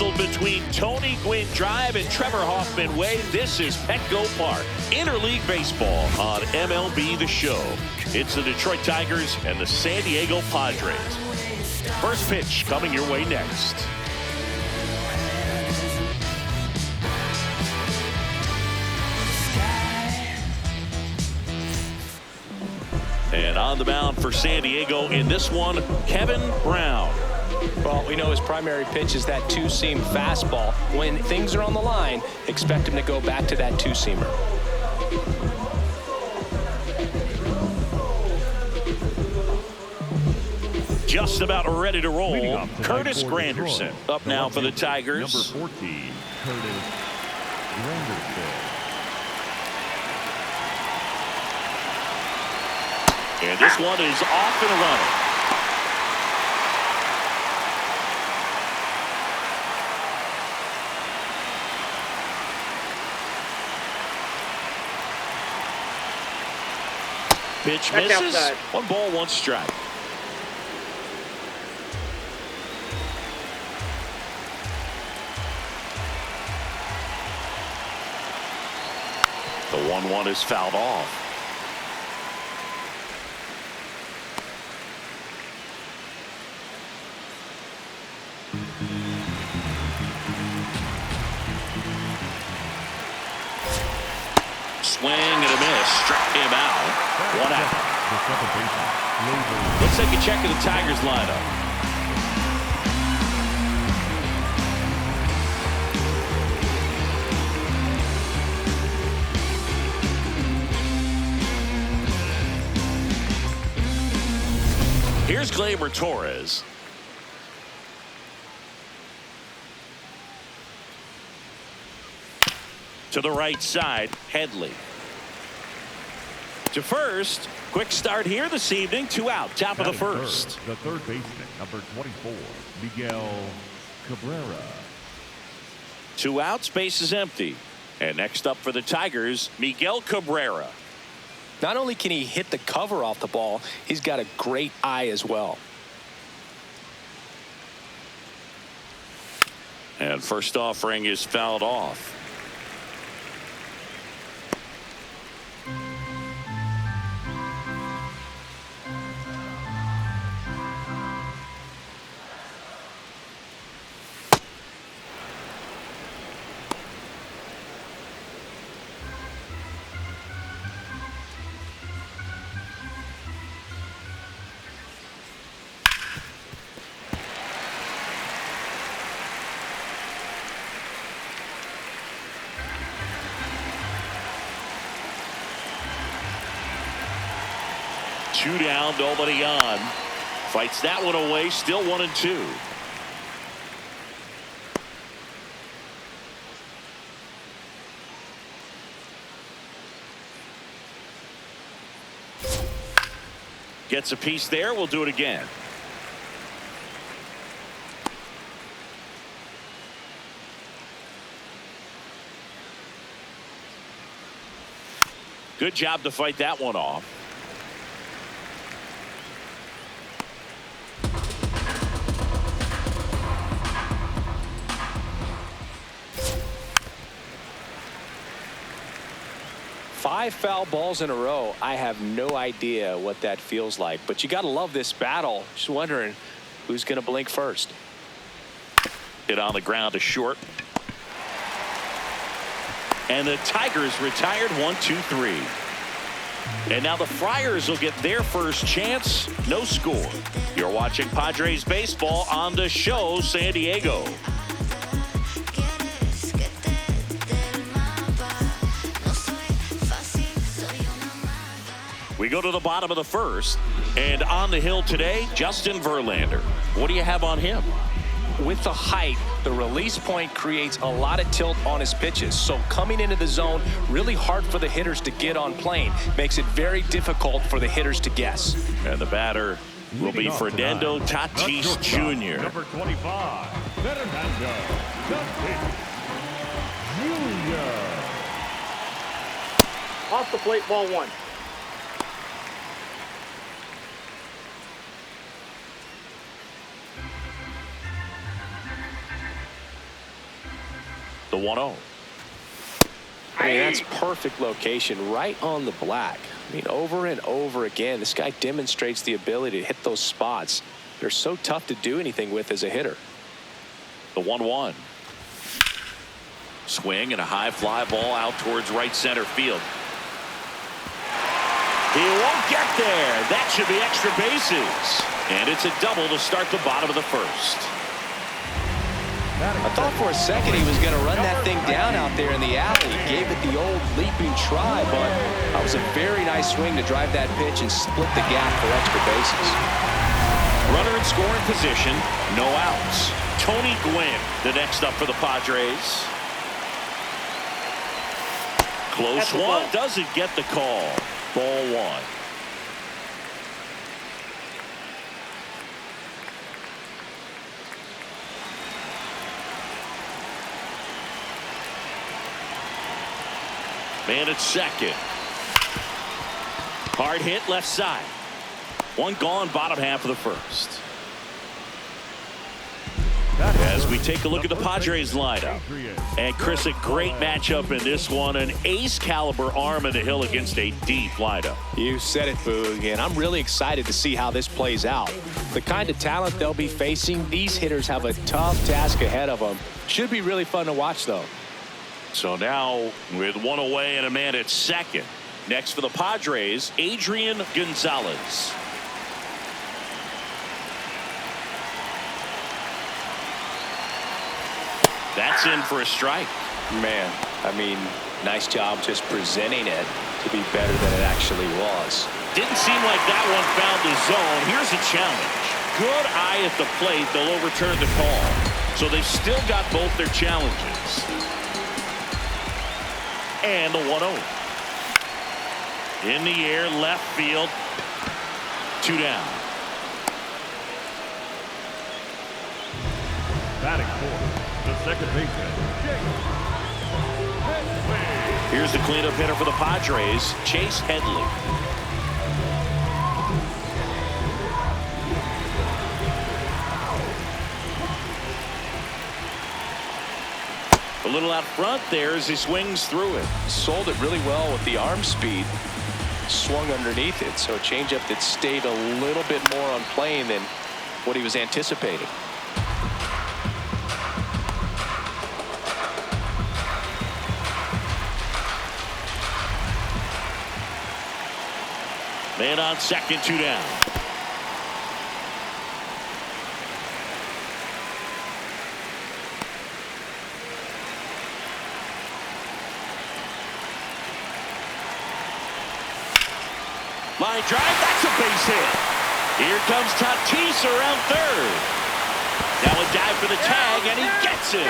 nestled between Tony Gwynn Drive and Trevor Hoffman Way. This is Petco Park. Interleague baseball on MLB The Show. It's the Detroit Tigers and the San Diego Padres. First pitch coming your way next. And on the mound for San Diego in this one, Kevin Brown. Well, we know his primary pitch is that two-seam fastball. When things are on the line, expect him to go back to that two-seamer. Just about ready to roll. Curtis Granderson up now for the Tigers. Number 14, Curtis Granderson. And this one is off and running. Pitch misses. 1 ball, 1 strike. The 1-1 is fouled off. Swing and a miss. Struck him out. 1 out. Let's take a check of the Tigers lineup. Here's Gleyber Torres. To the right side, Headley. To first. Quick start here this evening. 2 out. Top of the first. The third baseman, number 24, Miguel Cabrera. 2 outs. Base is empty. And next up for the Tigers, Miguel Cabrera. Not only can he hit the cover off the ball, he's got a great eye as well. And first offering is fouled off. Two down, nobody on. Fights that one away, still 1-2. Gets a piece there, we'll do it again. Good job to fight that one off. Five foul balls in a row. I have no idea what that feels like, but you got to love this battle. Just wondering who's going to blink first. Hit on the ground to short. And the Tigers retired 1-2-3. And now the Friars will get their first chance. No score. You're watching Padres baseball on The Show San Diego. We go to the bottom of the first, and on the hill today, Justin Verlander. What do you have on him? With the height, the release point creates a lot of tilt on his pitches. So coming into the zone, really hard for the hitters to get on plane. Makes it very difficult for the hitters to guess. And the batter will be Fernando Tatis Jr. Number 25, Fernando Tatis Jr. Off the plate, ball 1. 1-0. I mean, that's perfect location right on the black. I mean, over and over again, this guy demonstrates the ability to hit those spots. They're so tough to do anything with as a hitter. The 1-1. Swing and a high fly ball out towards right center field. He won't get there. That should be extra bases. And it's a double to start the bottom of the first. I thought for a second he was going to run that thing down out there in the alley. Gave it the old leaping try, but that was a very nice swing to drive that pitch and split the gap for extra bases. Runner in scoring position, no outs. Tony Gwynn, the next up for the Padres. Close one, doesn't get the call. Ball 1. Man at second. Hard hit left side. One gone, bottom half of the first. As we take a look at the Padres lineup. And Chris, a great matchup in this one. An ace caliber arm in the hill against a deep lineup. You said it, Boog, and I'm really excited to see how this plays out. The kind of talent they'll be facing, these hitters have a tough task ahead of them. Should be really fun to watch, though. So now with one away and a man at second. Next for the Padres, Adrian Gonzalez. That's in for a strike. Man, I mean, nice job just presenting it to be better than it actually was. Didn't seem like that one found the zone. Here's a challenge. Good eye at the plate. They'll overturn the call. So they've still got both their challenges. And the 1-0. In the air, left field. 2 down. Batting fourth, the second baseman, Here's the cleanup hitter for the Padres, Chase Headley. A little out front there as he swings through it. Sold it really well with the arm speed. Swung underneath it, so a changeup that stayed a little bit more on plane than what he was anticipating. Man on second, 2 down. Line drive, that's a base hit. Here comes Tatis around third. Now a dive for the tag, and he gets him.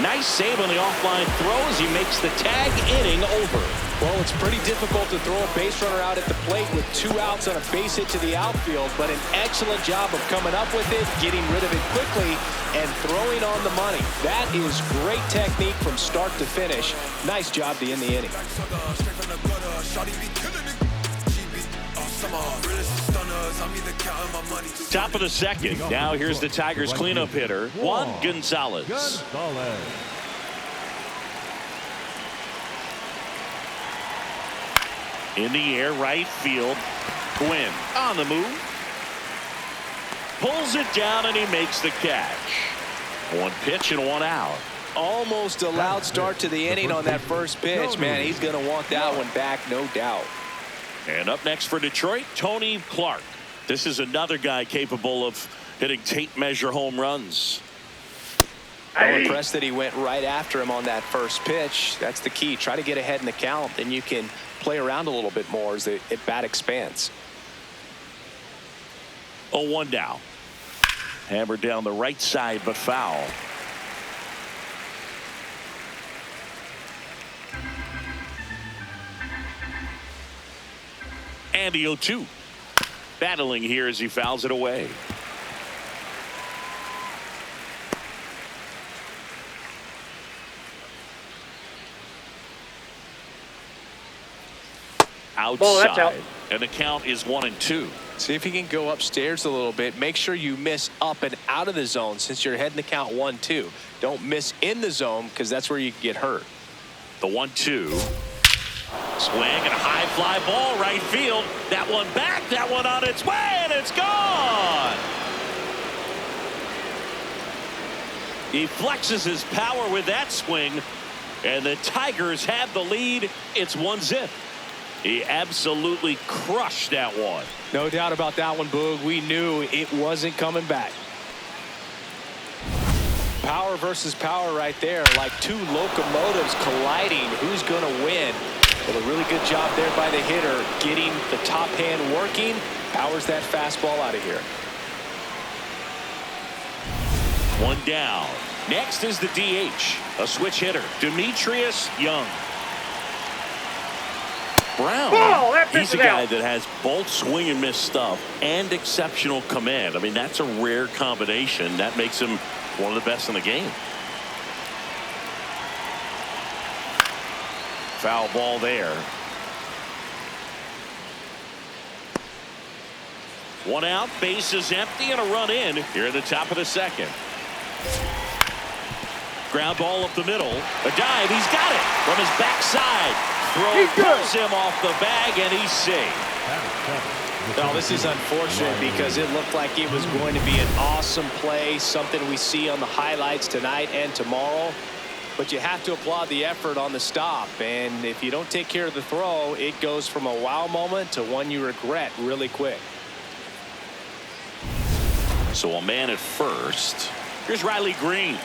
Nice save on the offline throw as he makes the tag inning over. Well, it's pretty difficult to throw a base runner out at the plate with 2 outs on a base hit to the outfield, but an excellent job of coming up with it, getting rid of it quickly, and throwing on the money. That is great technique from start to finish. Nice job to end the inning. Top of the second. Now here's the Tigers cleanup hitter, Juan Gonzalez. In the air, right field. Gwynn on the move. Pulls it down and he makes the catch. 1 pitch and 1 out. Almost a loud start to the inning on that first pitch, man. He's going to want that one back, no doubt. And up next for Detroit, Tony Clark. This is another guy capable of hitting tape measure home runs. I'm impressed that he went right after him on that first pitch. That's the key. Try to get ahead in the count, then you can play around a little bit more as the at-bat expands. 0-1 down. Hammered down the right side, but foul. And the 0-2. Battling here as he fouls it away. Outside. Ball, that's out. And the count is 1-2. See if you can go upstairs a little bit. Make sure you miss up and out of the zone since you're heading to count 1-2. Don't miss in the zone because that's where you can get hurt. The 1-2. Swing and a high fly ball right field. That one back, that one on its way, and it's gone. He flexes his power with that swing, and the Tigers have the lead. It's 1-0. He absolutely crushed that one. No doubt about that one, Boog. We knew it wasn't coming back. Power versus power right there, like two locomotives colliding. Who's going to win? Well, a really good job there by the hitter, getting the top hand working. Powers that fastball out of here. One down. Next is the DH, a switch hitter, Demetrius Young. Brown, he's a guy that has both swing and miss stuff and exceptional command. I mean, that's a rare combination. That makes him one of the best in the game. Foul ball there. One out, base is empty, and a run in here at the top of the second. Ground ball up the middle. A dive, he's got it from his backside. Throw pulls him off the bag, and he's safe. Now, this is unfortunate because it looked like it was going to be an awesome play, something we see on the highlights tonight and tomorrow. But you have to applaud the effort on the stop. And if you don't take care of the throw, it goes from a wow moment to one you regret really quick. So a man at first. Here's Riley Green.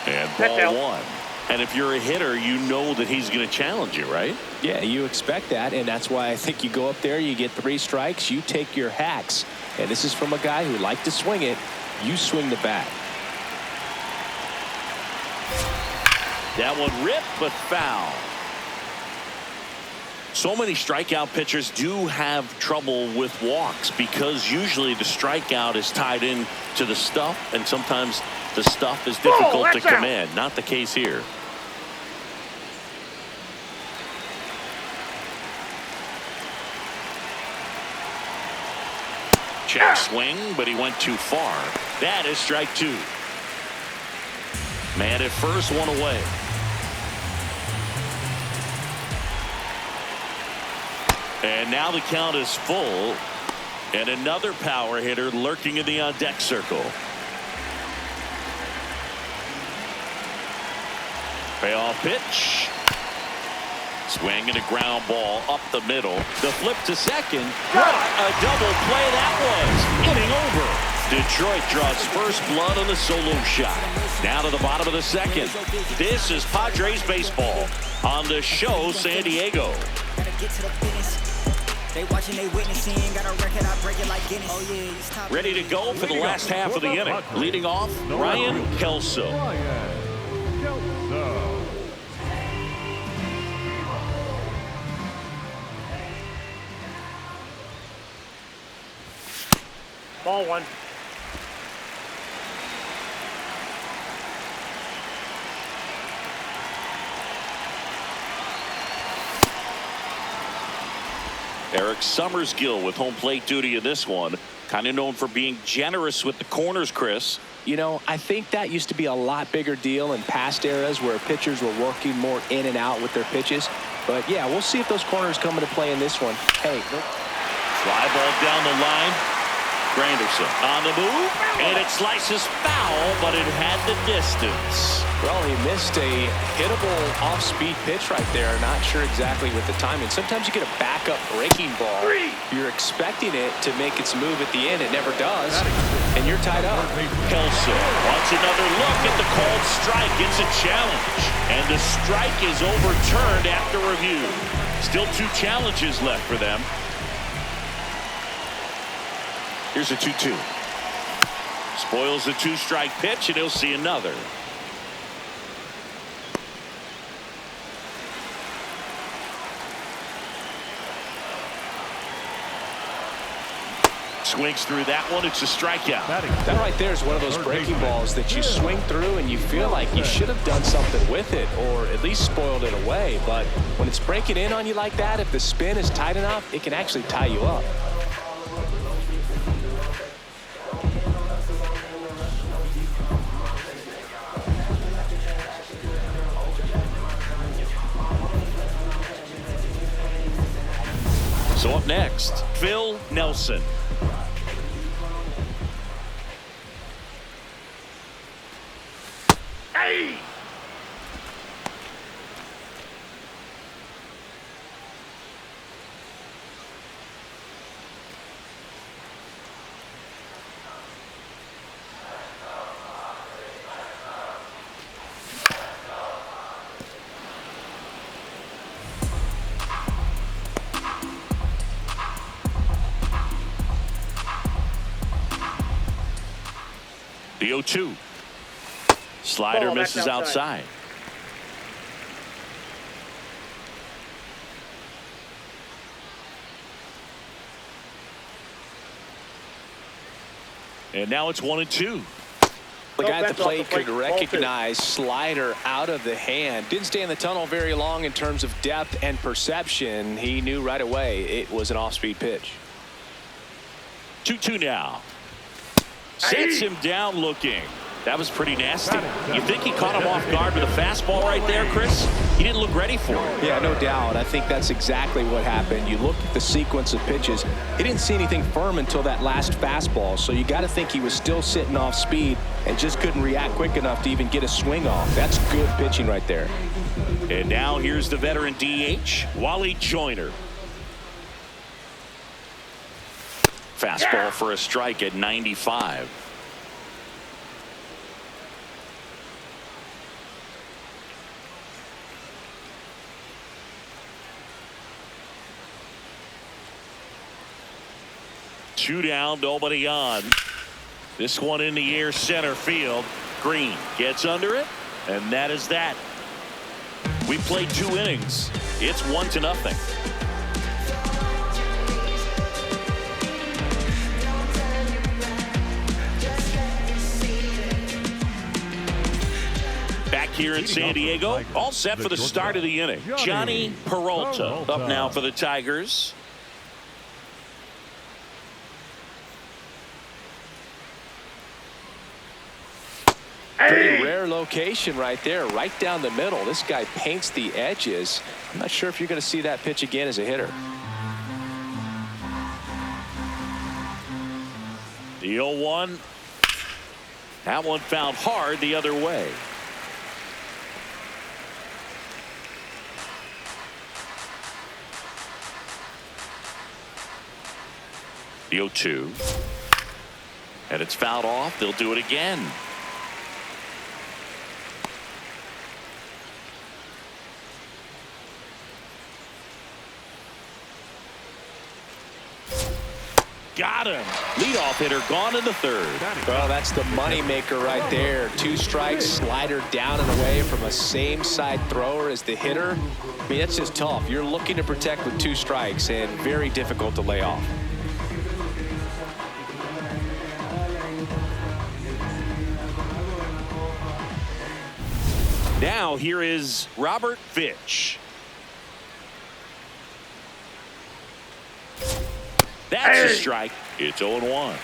And ball one. And if you're a hitter, you know that he's going to challenge you, right? Yeah, you expect that, and that's why I think you go up there, you get 3 strikes, you take your hacks. And this is from a guy who liked to swing it. You swing the bat. That one ripped, but foul. So many strikeout pitchers do have trouble with walks because usually the strikeout is tied in to the stuff, and sometimes the stuff is difficult to command. Not the case here. Check swing, but he went too far. That is strike 2. Man at first, one away. And now the count is full. And another power hitter lurking in the on-deck circle. Payoff pitch. Swing and a ground ball up the middle. The flip to second. What a double play that was. Inning over. Detroit draws first blood on the solo shot. Now to the bottom of the second. This is Padres baseball on the show San Diego. Ready to go for the last half of the inning. Leading off, Ryan Kelso. Ball one. Eric Summersgill with home plate duty in this one. Kind of known for being generous with the corners, Chris. You know, I think that used to be a lot bigger deal in past eras where pitchers were working more in and out with their pitches. But yeah, we'll see if those corners come into play in this one. Hey, fly ball down the line. Granderson on the move, and it slices foul, but it had the distance. Well, he missed a hittable off-speed pitch right there. Not sure exactly with the timing. Sometimes you get a backup breaking ball. You're expecting it to make its move at the end. It never does, and you're tied up. Kelso wants another look at the called strike. It's a challenge, and the strike is overturned after review. Still 2 challenges left for them. Here's a 2-2. Spoils the 2-strike pitch, and he'll see another. Swings through that one. It's a strikeout. That right there is one of those breaking balls that you swing through and you feel like you should have done something with it or at least spoiled it away. But when it's breaking in on you like that, if the spin is tight enough, it can actually tie you up. So up next, Phil Nelson. Hey! The 0-2. Slider misses outside. And now it's 1-2. The guy at the plate could recognize slider out of the hand. Didn't stay in the tunnel very long in terms of depth and perception. He knew right away it was an off-speed pitch. 2-2 now. Sets him down looking. That was pretty nasty. You think he caught him off guard with a fastball right there, Chris? He didn't look ready for it. Yeah, no doubt. I think that's exactly what happened. You look at the sequence of pitches. He didn't see anything firm until that last fastball, so you got to think he was still sitting off speed and just couldn't react quick enough to even get a swing off. That's good pitching right there. And now here's the veteran DH, Wally Joyner. Fastball for a strike at 95. Two down, nobody on. This one in the air, center field. Green gets under it, and that is that. We played 2 innings. It's 1-0. Back here in San Diego, all set for the start of the inning. Johnny Peralta up now for the Tigers. Pretty rare location right there, right down the middle. This guy paints the edges. I'm not sure if you're going to see that pitch again as a hitter. The 0-1. That one found hard the other way. The 0-2. And it's fouled off. They'll do it again. Got him. Leadoff hitter gone in the 3rd. Well, that's the money maker right there. 2 strikes, slider down and away from a same side thrower as the hitter. I mean, that's just tough. You're looking to protect with 2 strikes and very difficult to lay off. Now here is Robert Fitch. That's a strike. It's 0-1.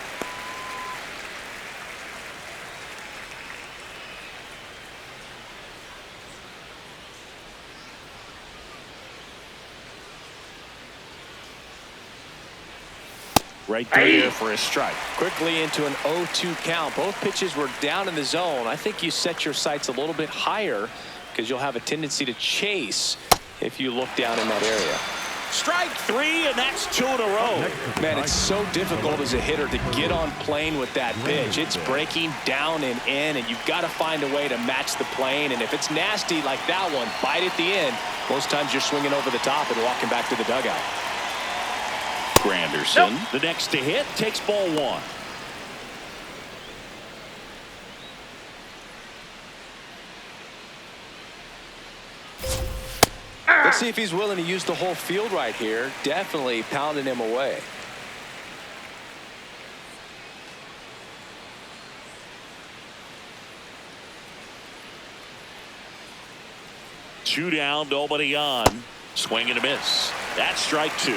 Right there for a strike. Quickly into an 0-2 count. Both pitches were down in the zone. I think you set your sights a little bit higher because you'll have a tendency to chase if you look down in that area. Strike 3, and that's 2 in a row. Man, it's so difficult as a hitter to get on plane with that pitch. It's breaking down and in, and you've got to find a way to match the plane. And if it's nasty like that one, bite at the end, most times you're swinging over the top and walking back to the dugout. Granderson, the next to hit, takes ball 1. Let's see if he's willing to use the whole field right here. Definitely pounding him away. 2 down, nobody on. Swing and a miss. That's strike 2.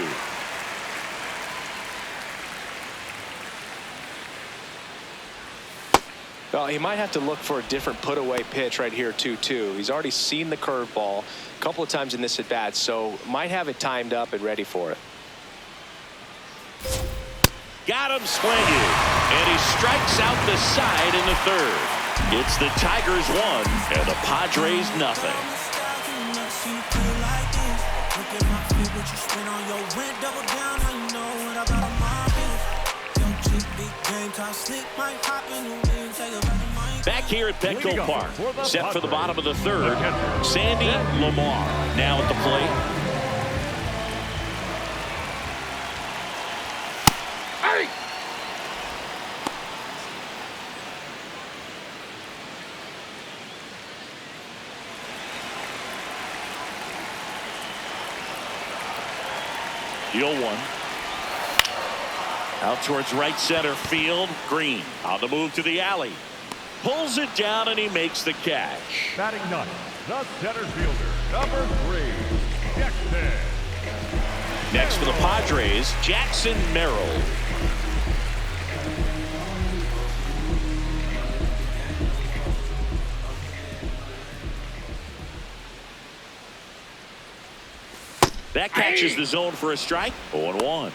Well, he might have to look for a different put-away pitch right here, 2-2. He's already seen the curveball a couple of times in this at-bat, so might have it timed up and ready for it. Got him swinging, and he strikes out the side in the 3rd. It's the Tigers 1 and the Padres nothing. Back here at Petco Park, set for the bottom of the 3rd, Sandy Lamar now at the plate. Deal 1. Out towards right center field. Green on the move to the alley. Pulls it down and he makes the catch. Batting ninth, the center fielder, number 3, Jackson. Next for the Padres, Jackson Merrill. That catches the zone for a strike. 0-1.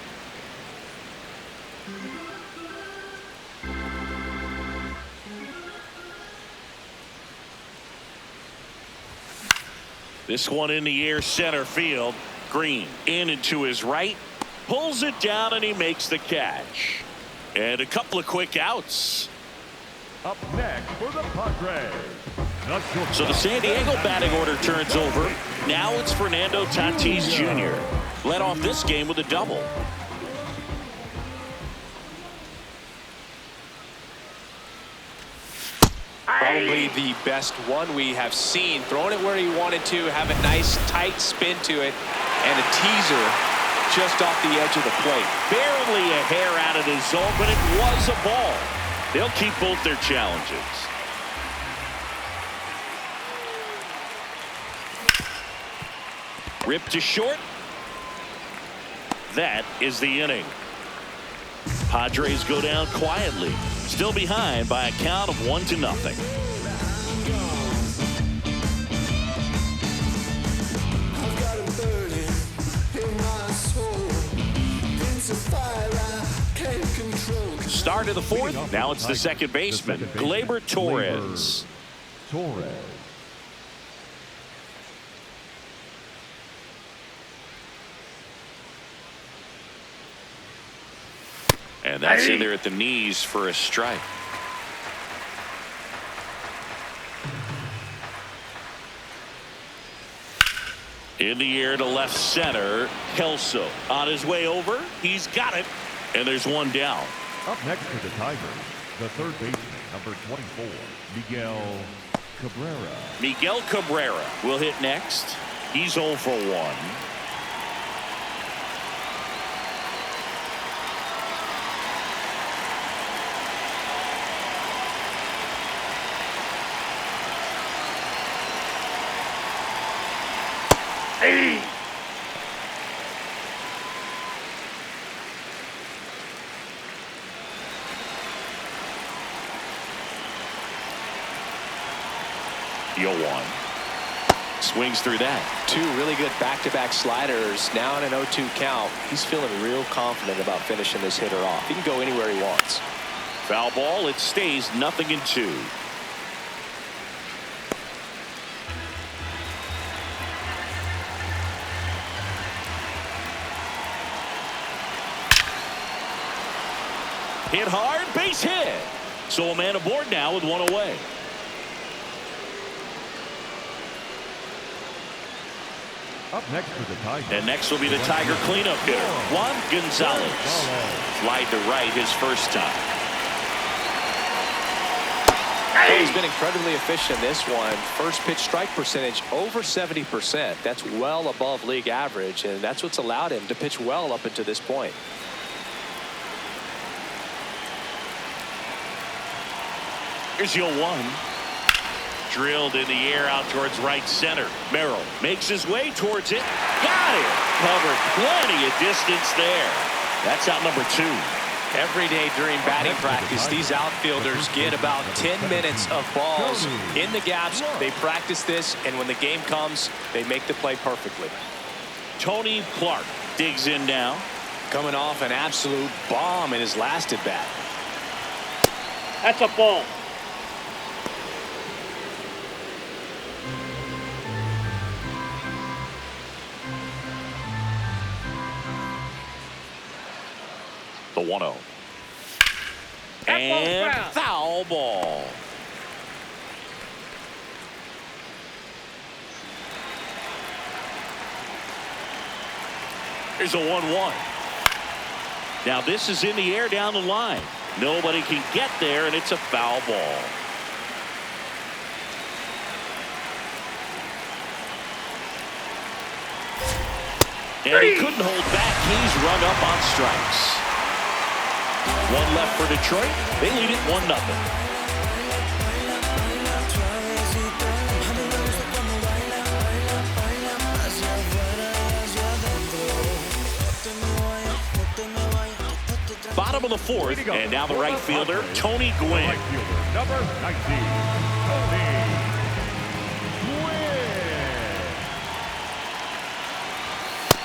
This one in the air, center field. Green in and to his right. Pulls it down and he makes the catch. And a couple of quick outs. Up next for the Padres. So the San Diego batting order turns over. Now it's Fernando Tatis Jr. Led off this game with a double. Probably the best one we have seen. Throwing it where he wanted to, have a nice tight spin to it, and a teaser just off the edge of the plate. Barely a hair out of the zone, but it was a ball. They'll keep both their challenges. Ripped to short. That is the inning. Padres go down quietly, still behind by a count of 1-0. Start of the 4th. Now it's the second baseman, Gleyber Torres. And that's in there at the knees for a strike. In the air to left center. Kelso on his way over. He's got it. And there's one down. Up next for the Tigers, the third baseman, number 24, Miguel Cabrera. Miguel Cabrera will hit next. He's 0 for 1. Deal 1. Swings through that. 2 really good back-to-back sliders. Now in an 0-2 count. He's feeling real confident about finishing this hitter off. He can go anywhere he wants. Foul ball. It stays 0-2. Hit hard, base hit. So a man aboard now with one away. Up next for the Tigers. And next will be the Tiger cleanup hitter, Juan Gonzalez. Flied to right his first time. Well, he's been incredibly efficient in this one. First pitch strike percentage over 70%. That's well above league average, and that's what's allowed him to pitch well up until this point. Here's your 1. drilled in the air out towards right center. Merrill makes his way towards it. Got it. Covered plenty of distance there. That's out number 2. Every day during batting practice, these outfielders get about 10 minutes of balls in the gaps. They practice this, and when the game comes, they make the play perfectly. Tony Clark digs in now. Coming off an absolute bomb in his last at bat. That's a ball. The 1-0. And foul ball. Here's a 1-1. Now this is in the air down the line. Nobody can get there, and it's a foul ball. And he couldn't hold back. He's run up on strikes. One left for Detroit. They lead it 1-0. Bottom of the 4th, and now the right fielder, Tony Gwynn. Right fielder, number 19, Tony Gwynn.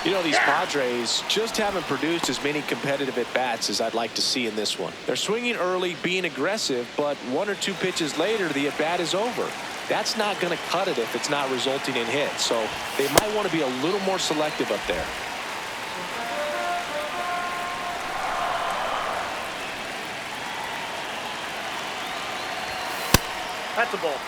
You know, these Padres just haven't produced as many competitive at-bats as I'd like to see in this one. They're swinging early, being aggressive, but 1 or 2 pitches later, the at-bat is over. That's not going to cut it if it's not resulting in hits, so they might want to be a little more selective up there. That's a ball.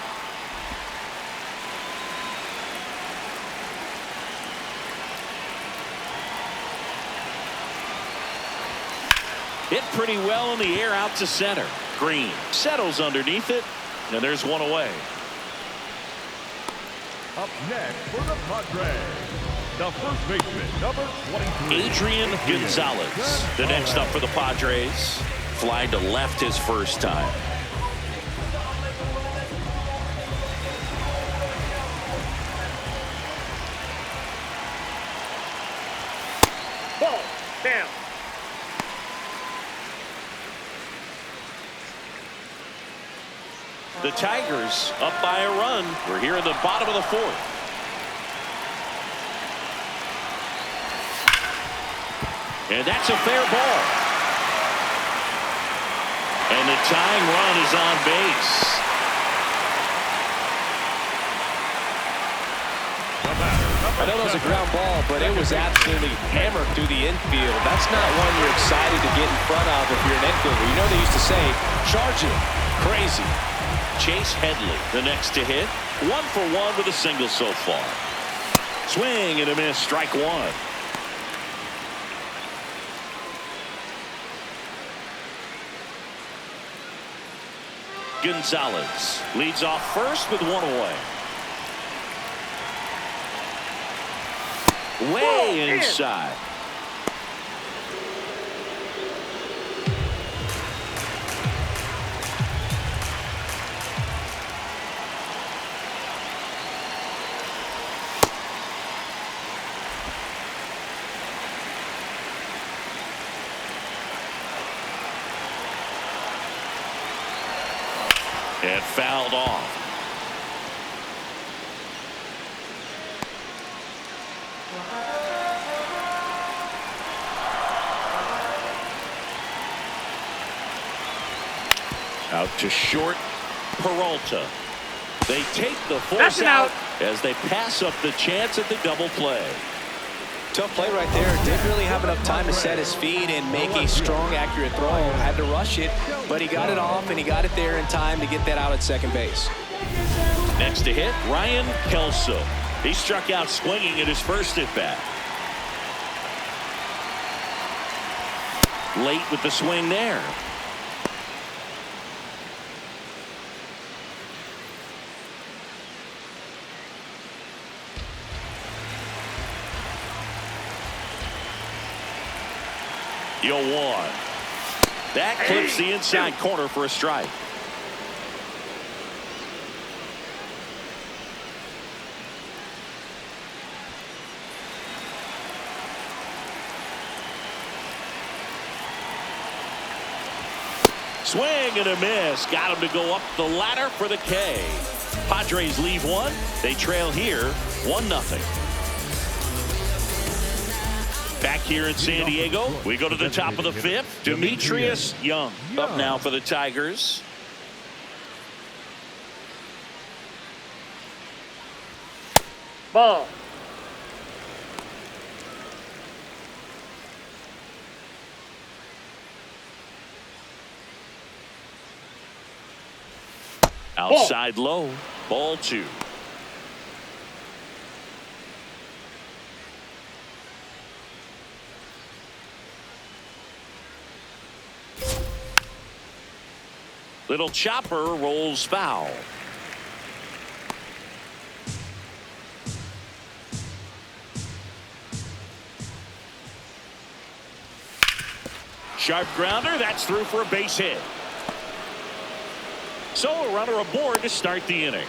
Hit pretty well in the air out to center. Green settles underneath it, and there's one away. Up next for the Padres, the first baseman, number 23, Adrian Gonzalez. The next up for the Padres. Fly to left his first time. Ball. Down. The Tigers up by a run. We're here in the bottom of the 4th. And that's a fair ball. And the tying run is on base. I know that was a ground ball, but it was absolutely hammered through the infield. That's not one you're excited to get in front of if you're an infielder. You know they used to say, charge it. Crazy. Chase Headley, the next to hit. 1 for 1 with a single so far. Swing and a miss, strike 1. Gonzalez leads off first with 1 away. Way inside. And fouled off. Out to short, Peralta. They take the force out as they pass up the chance at the double play. Tough play right there. Didn't really have enough time to set his feet and make a strong, accurate throw. Had to rush it, but he got it off, and he got it there in time to get that out at second base. Next to hit, Ryan Kelso. He struck out swinging at his first at-bat. Late with the swing there. Yo, 1. That clips the inside corner for a strike. Swing and a miss. Got him to go up the ladder for the K. Padres leave one. They trail here 1-0. Back here in San Diego, we go to the top of the fifth. Demetrius Young up now for the Tigers. Ball. Outside low. Ball 2. Little chopper rolls foul. Sharp grounder. That's through for a base hit. So a runner aboard to start the inning.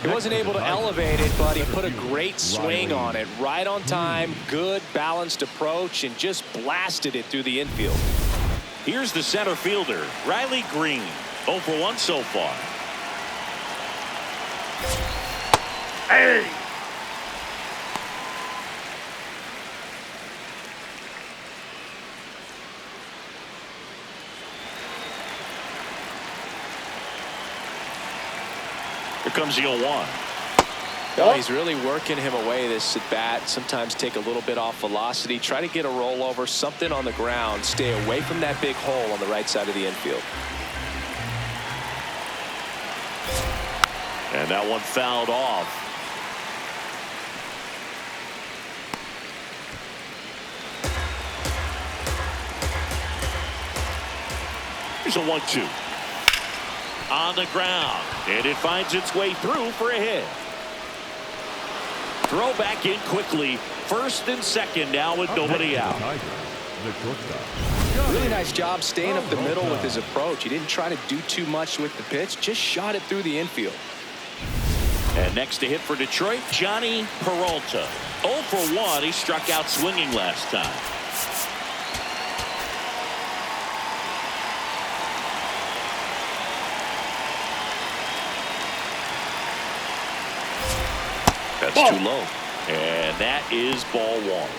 He wasn't able to elevate it, but he put a great swing on it. Right on time, good balanced approach, and just blasted it through the infield. Here's the center fielder, Riley Green. 0 for 1 so far. Hey. Here comes the 0-1. Oh, he's really working him away this at bat. Sometimes take a little bit off velocity. Try to get a rollover, something on the ground. Stay away from that big hole on the right side of the infield. And that one fouled off. Here's a 1-2. On the ground. And it finds its way through for a hit. Throw back in quickly. First and second now with nobody out. Really nice job staying up the middle with his approach. He didn't try to do too much with the pitch. Just shot it through the infield. And next to hit for Detroit, Johnny Peralta. 0 for 1. He struck out swinging last time. That's ball. Too low. And that is ball 1.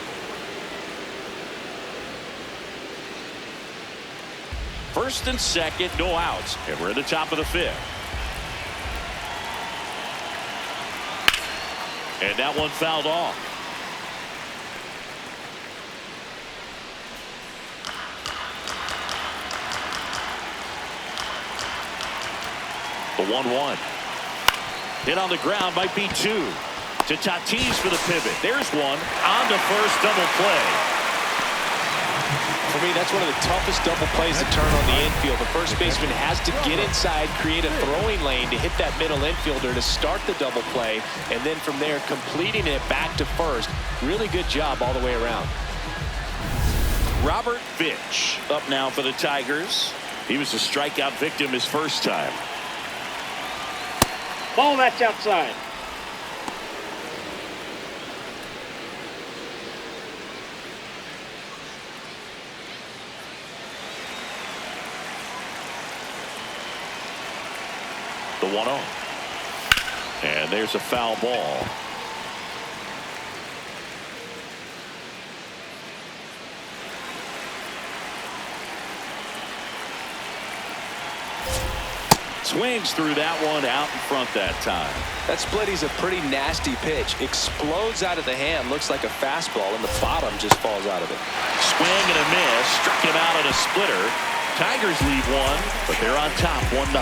First and second, no outs. And we're at the top of the 5th. And that one fouled off. The 1-1. Hit on the ground might be 2. To Tatis for the pivot. There's one on the first double play. For me, that's one of the toughest double plays to turn on the infield. The first baseman has to get inside, create a throwing lane to hit that middle infielder to start the double play, and then from there completing it back to first. Really good job all the way around. Robert Fitch up now for the Tigers. He was a strikeout victim his first time. Ball, that's outside. The 1-0. And there's a foul ball. Swings through that one out in front that time. That splitty's a pretty nasty pitch. Explodes out of the hand. Looks like a fastball, and the bottom just falls out of it. Swing and a miss. Struck him out on a splitter. Tigers lead one, but they're on top 1-0.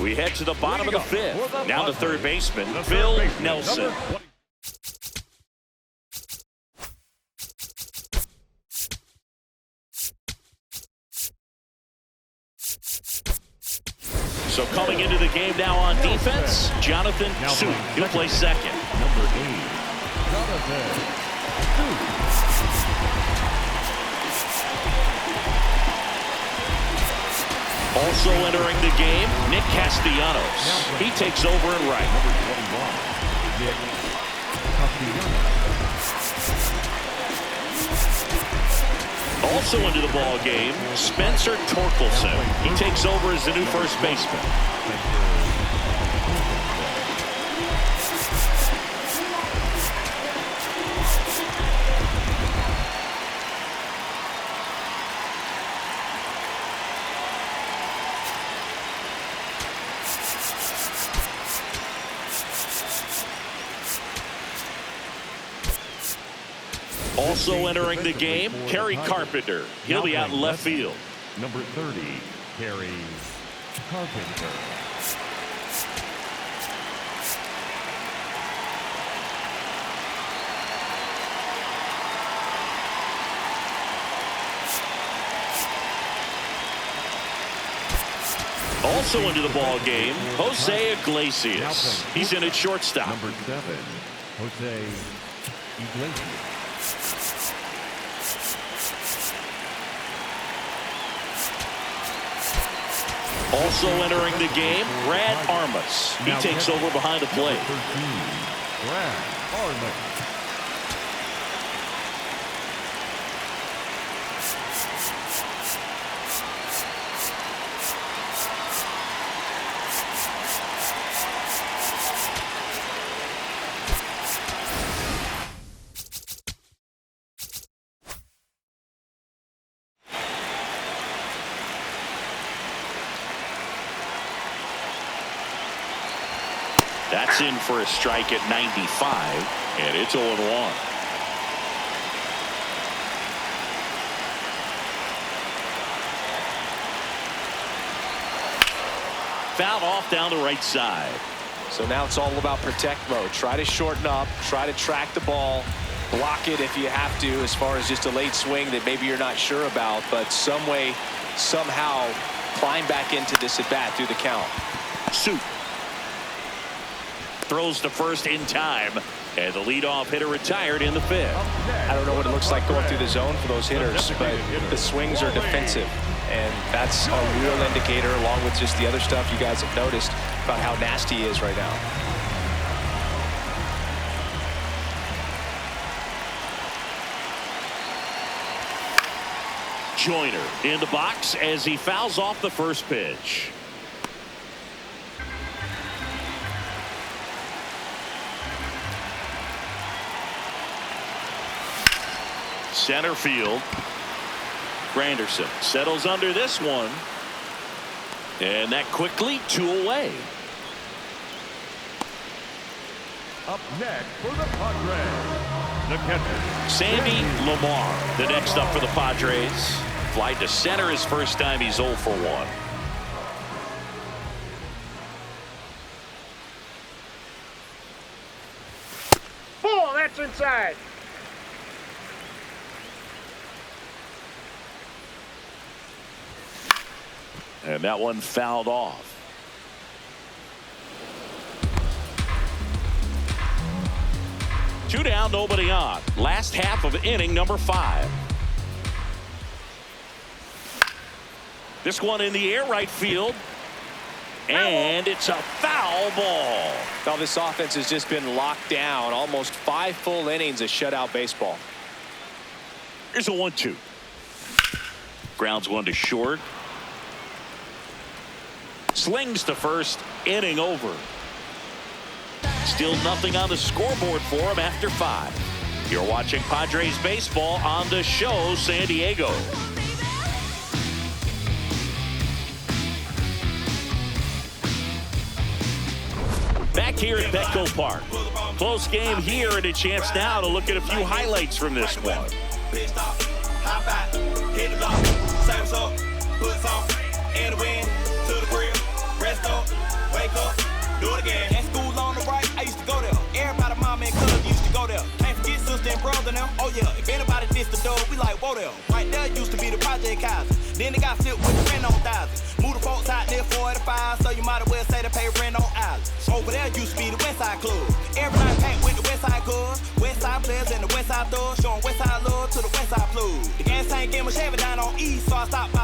We head to the bottom of the 5th. Now the third baseman, Phil Nelson. So coming into the game now on defense, Jonathan Suit. He'll play second. Number 8, Jonathan Suit. Also entering the game, Nick Castellanos. He takes over in right. Number 21, Nick Castellanos. Also into the ball game, Spencer Torkelson. He takes over as the new first baseman. Also entering the game, Kerry Carpenter. He'll be out in left field. Number 30, Kerry Carpenter. Also into the ball game, Jose Iglesias. He's in at shortstop. Number 7, Jose Iglesias. Also entering the game, Brad Armas. He takes over behind the plate. Number 13, Brad Armas. That's in for a strike at 95, and it's 0-1. Fouled off down the right side. So now it's all about protect mode. Try to shorten up, try to track the ball, block it if you have to, as far as just a late swing that maybe you're not sure about, but some way, somehow climb back into this at bat through the count. Suit throws to first in time, and the leadoff hitter retired in the fifth. I don't know what it looks like going through the zone for those hitters, but the swings are defensive, and that's a real indicator, along with just the other stuff you guys have noticed about how nasty he is right now. Joyner in the box as he fouls off the first pitch. Center field. Granderson settles under this one. And that quickly 2 away. Up next for the Padres, the catcher, Sandy Lamar, the next up for the Padres. Fly to center his first time. He's 0 for 1. Ball, that's inside. And that one fouled off. Two down, nobody on. Last half of inning number 5. This one in the air, right field. And it's a foul ball. Now this offense has just been locked down. Almost 5 full innings of shutout baseball. Here's a 1-2. Grounds one to short. Slings to first, inning over. Still nothing on the scoreboard for him after 5. You're watching Padres baseball on the show, San Diego. Back here at Petco Park. Close game here, and a chance now to look at a few highlights from this one. Rest up, wake up, do it again. At school on the right, I used to go there. Everybody, mama and cousin used to go there. Can't forget sister and brother now. Oh yeah, if anybody dissed the dog, we like, whoa there. Right there used to be the Project Kaiser. Then they got flipped with the rent on thousands. Moved the folks out near 45, so you might as well say they pay rent on island. Over there used to be the West Side Club. Every night packed with the West Side Cubs. West Side players and the West Side thugs, showing West Side love to the West Side Blues. The gas tank game was Chevy down on East, so I stopped by